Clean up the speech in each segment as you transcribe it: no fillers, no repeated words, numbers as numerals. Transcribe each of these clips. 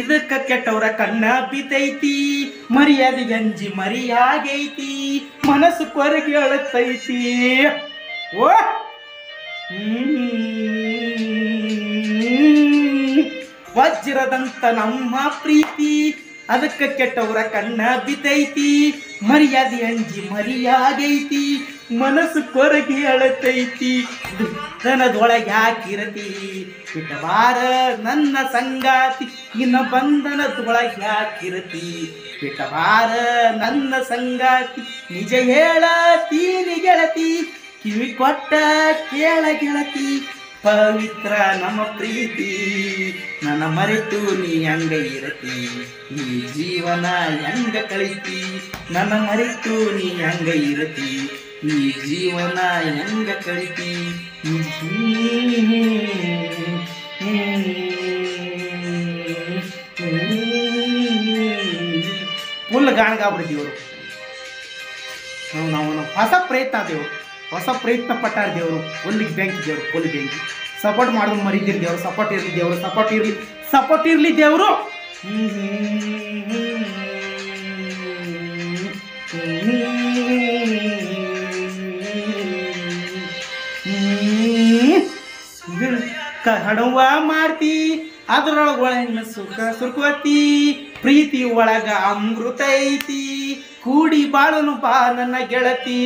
ಇದಕ್ಕ ಕೆಟ್ಟವರ ಕಣ್ಣ ಬಿದ್ದೈತಿ, ಮರ್ಯಾದೆ ಗಂಜಿ ಮರಿಯಾಗೈತಿ, ಮನಸ್ಸು ಕೊರಗಿ ಅಳತೈತಿ. ಓ ವಜ್ರದಂತ ನಮ್ಮ ಪ್ರೀತಿ, ಅದಕ್ಕ ಕೆಟ್ಟವರ ಕಣ್ಣ ಬಿದ್ದೈತಿ, ಮರ್ಯಾದೆ ಅಂಜಿ ಮರಿಯಾಗೈತಿ, ಮನಸ್ಸು ಕೊರಗಿ ಅಳತೈತಿ. ದನದೊಳಗೆ ಹಾಕಿರತಿ ಬಿಟ್ಟಬಾರ ನನ್ನ ಸಂಗಾತಿ, ಇನ್ನ ಬಂಧನದೊಳಗೆ ಹಾಕಿರತಿ ಬಿಟ್ಟಬಾರ ನನ್ನ ಸಂಗಾತಿ. ನಿಜ ಹೇಳತೀನಿ ಗೆಳತಿ, ಕಿವಿ ಕೊಟ್ಟ ಕೇಳ ಗೆಳತಿ, ಪವಿತ್ರ ನಮ್ಮ ಪ್ರೀತಿ, ನನ್ನ ಮರೆತು ನೀ ಹಂಗ ಇರತಿ, ಈ ಜೀವನ ಹೆಂಗ ಕಳಿತಿ, ನನ್ನ ಮರೆತು ನೀ ಹಂಗ ಇರತಿ, ಈ ಜೀವನ ಹೆಂಗ ಕಳಿತಿ. ಫುಲ್ ಗಾಣಗಾಗ್ಬಿಡ್ತೀವರು. ನಾವು ಹೊಸ ಪ್ರಯತ್ನ ದೇವರು, ಹೊಸ ಪ್ರಯತ್ನ ಪಟ್ಟಾರ ದೇವರು. ಒಲ್ಲಿಗೆ ಬ್ಯಾಂಕ್ ದೇವರು, ಪೊಲಿ ಬ್ಯಾಂಕ್ ಸಪೋರ್ಟ್ ಮಾಡೋದು ಮರಿದಿರಿ ದೇವರು. ಸಪೋರ್ಟ್ ಇರಲಿ ದೇವರು, ಸಪೋರ್ಟ್ ಇರಲಿ ದೇವರು. ಹಡವ ಮಾಡ್ತಿ ಅದ್ರೊಳಗ ಒಳಗಿನ ಸುಖ ಸುರ್ಕೋತಿ, ಪ್ರೀತಿ ಒಳಗ ಅಮೃತ ಐತಿ, ಕೂಡಿ ಬಾಳನು ಬಾ ನನ್ನ ಗೆಳತಿ.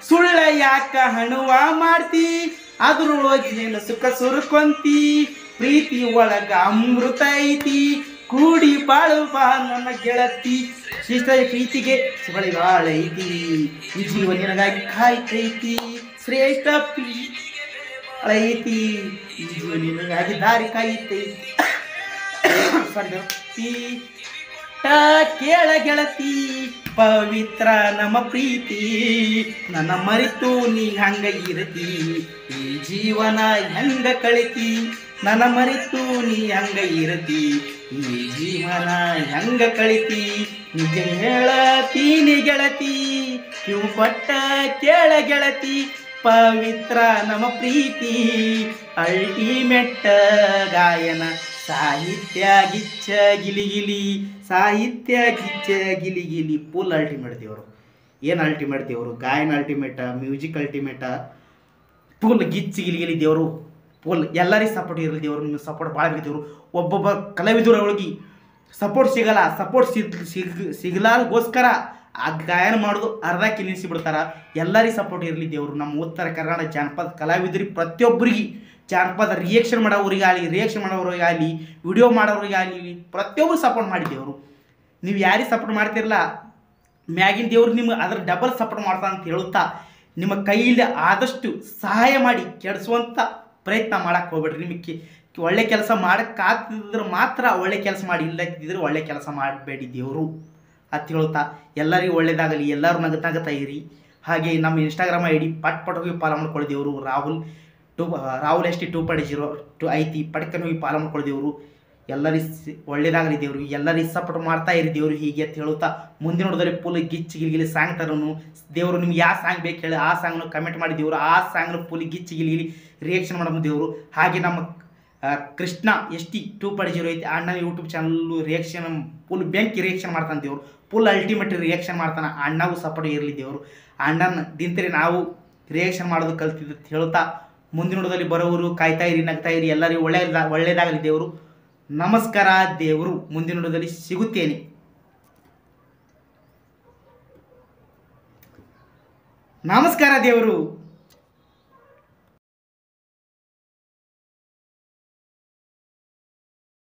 ಸುಳ್ಳ ಯಾಕ ಹಣವ ಮಾಡ್ತಿ, ಅದ್ರೊಳಗಿನ ಸುಖ ಸುರ್ಕೊಂತಿ, ಪ್ರೀತಿ ಒಳಗ ಅಮೃತ ಐತಿ, ಕೂಡಿ ಬಾಳು ಬಾ ನನ್ನ ಗೆಳತಿ. ಶ್ರೇಷ್ಠ ಪ್ರೀತಿಗೆ ಸುಗಳಿಗಾಳೈತಿ, ಈ ಜೀವ ನಿನಗಾಗಿ ಕಾಯ್ತೈತಿ, ಶ್ರೇಷ್ಠ ಐತಿ, ಈ ಜೀವ ನಿನಗಾಗಿ ದಾರಿ ಕಾಯ್ತೈತಿ. ಕೇಳ ಗೆಳತಿ, ಪವಿತ್ರ ನಮ್ಮ ಪ್ರೀತಿ, ನನ್ನ ಮರೆತು ನೀ ಹಂಗ ಇರತಿ, ಈ ಜೀವನ ಹೆಂಗ ಕಳಿತಿ, ನನ್ನ ಮರೆತು ನೀ ಹಂಗ ಇರತಿ, ಈ ಜೀವನ ಹೆಂಗ ಕಳಿತಿ. ನಿಜ ಹೇಳತೀನಿ ಗೆಳತಿ, ಕಿವು ಕೊಟ್ಟ ಕೇಳ ಗೆಳತಿ, ಪವಿತ್ರ ನಮ್ಮ ಪ್ರೀತಿ, ಅಲ್ಟಿಮೇಟ್ ಗಾಯನ, ಸಾಹಿತ್ಯ ಗಿಚ್ಚ ಗಿಲಿಗಿಲಿ, ಸಾಹಿತ್ಯ ಗಿಚ್ಚ ಗಿಲಿಗಿಲಿ. ಫುಲ್ ಅಲ್ಟಿಮೇಟ್ ದೇವರು. ಏನು ಅಲ್ಟಿಮೇಟ್ ದೇವರು? ಗಾಯನ ಅಲ್ಟಿಮೇಟ, ಮ್ಯೂಸಿಕ್ ಅಲ್ಟಿಮೇಟ, ಫುಲ್ ಗಿಚ್ಚ ಗಿಲಿಗಿಲಿ ದೇವರು. ಫುಲ್ ಎಲ್ಲರಿಗೆ ಸಪೋರ್ಟ್ ಇರಲಿ ದೇವರು. ನಿಮಗೆ ಸಪೋರ್ಟ್ ಭಾಳ ಬೇಕು ದೇವರು. ಒಬ್ಬೊಬ್ಬ ಕಲಾವಿದರ ಒಳಗೆ ಸಪೋರ್ಟ್ ಸಿಗಲ್ಲ, ಸಪೋರ್ಟ್ ಸಿಗಲಾಗೋಸ್ಕರ ಆ ಗಾಯನ ಮಾಡೋದು ಅರ್ಧಕ್ಕೆ ನಿಲ್ಲಿಸಿಬಿಡ್ತಾರೆ. ಎಲ್ಲರಿಗೆ ಸಪೋರ್ಟ್ ಇರಲಿ ದೇವರು. ನಮ್ಮ ಉತ್ತರ ಕರ್ನಾಟಕ ಜಾನಪದ ಕಲಾವಿದರಿಗೆ ಪ್ರತಿಯೊಬ್ಬರಿಗೆ, ಜಾನಪದ ರಿಯಾಕ್ಷನ್ ಮಾಡೋರಿಗಾಗಲಿ, ವಿಡಿಯೋ ಮಾಡೋರಿಗಾಗಲಿ ಪ್ರತಿಯೊಬ್ಬರು ಸಪೋರ್ಟ್ ಮಾಡಿದ್ದೇವರು. ನೀವು ಯಾರಿಗೆ ಸಪೋರ್ಟ್ ಮಾಡ್ತಿರಲ್ಲ, ಮ್ಯಾಗಿನ ದೇವ್ರು ನಿಮ್ಗೆ ಅದ್ರ ಡಬಲ್ ಸಪೋರ್ಟ್ ಮಾಡ್ತಾ ಅಂತ ಹೇಳುತ್ತಾ, ನಿಮ್ಮ ಕೈಯಲ್ಲಿ ಆದಷ್ಟು ಸಹಾಯ ಮಾಡಿ ಕೆಡಿಸುವಂಥ ಪ್ರಯತ್ನ ಮಾಡಕ್ಕೆ ಹೋಗ್ಬೇಡ್ರಿ. ನಿಮಗೆ ಒಳ್ಳೆ ಕೆಲಸ ಮಾಡೋಕ್ಕಾಗ್ತಿದ್ರೆ ಮಾತ್ರ ಒಳ್ಳೆ ಕೆಲಸ ಮಾಡಿ, ಇಲ್ಲದಿದ್ದರೆ ಒಳ್ಳೆ ಕೆಲಸ ಮಾಡಬೇಡಿ ದೇವರು ಅಂತ ಹೇಳುತ್ತಾ, ಎಲ್ಲರಿಗೂ ಒಳ್ಳೇದಾಗಲಿ, ಎಲ್ಲರೂ ನಗತಾ ಇರಿ. ಹಾಗೆ ನಮ್ಮ ಇನ್ಸ್ಟಾಗ್ರಾಮ್ ಐಡಿ ಪಟ್ ಹೋಗಿ ಫಾಲೋ ಮಾಡ್ಕೊಳ್ಳಿ ದೇವರು. ರಾಹುಲ್ ST 2.0 ಐತಿ, ಪಟ್ಕನ್ ಹೋಗಿ ಫಾಲೋ ಮಾಡ್ಕೊಳ್ಳಿ ದೇವರು. ಎಲ್ಲರಿಗೆ ಒಳ್ಳೇದಾಗಲಿ ದೇವರು, ಎಲ್ಲರಿಗೆ ಸಪೋರ್ಟ್ ಮಾಡ್ತಾ ಇರಿ ದೇವರು. ಹೀಗೆ ಅಂತ ಹೇಳುತ್ತಾ ಮುಂದಿನ ನೋಡೋದಲ್ಲಿ ಫುಲ್ ಗಿಚ್ಚಿ ಸಾಂಗ್ ತರೋನು ದೇವರು. ನಿಮ್ಗೆ ಯಾವ ಸಾಂಗ್ ಬೇಕು ಹೇಳಿ ಆ ಸಾಂಗ್ನು ಕಮೆಂಟ್ ಮಾಡಿ ದೇವರು. ಆ ಸಾಂಗ್ನು ಫುಲ್ ಗಿಚ್ಚಿ ರಿಯಾಕ್ಷನ್ ಮಾಡೋದು ದೇವರು. ಹಾಗೆ ನಮ್ಮ ಕೃಷ್ಣ ST 2.0 ಐತಿ, ಅಣ್ಣನ ಯೂಟ್ಯೂಬ್ ಚಾನಲ್ಲು ರಿಯಾಕ್ಷನ್ ಫುಲ್ ಬೆಂಕಿ ರಿಯಾಕ್ಷನ್ ಮಾಡ್ತಾನೆ ದೇವರು. ಫುಲ್ ಅಲ್ಟಿಮೇಟ್ ರಿಯಾಕ್ಷನ್ ಮಾಡ್ತಾನೆ. ಅಣ್ಣಗೂ ಸಪೋರ್ಟ್ ಇರಲಿ ದೇವರು. ಅಣ್ಣನ ದಿಂತರೆ ನಾವು ರಿಯಾಕ್ಷನ್ ಮಾಡೋದು ಕಲ್ತಿದ್ದು ಹೇಳುತ್ತಾ ಮುಂದಿನ ನೋಡೋದಲ್ಲಿ ಬರೋವರು ಕಾಯ್ತಾ ಇರಿ, ನಗ್ತಾ ಇರಿ. ಎಲ್ಲರಿಗೂ ಒಳ್ಳೇದಾಗಲಿ ದೇವರು. ನಮಸ್ಕಾರ ದೇವರು. ಮುಂದಿನ ನೋಡೋದಲ್ಲಿ ಸಿಗುತ್ತೇನೆ. ನಮಸ್ಕಾರ ದೇವರು.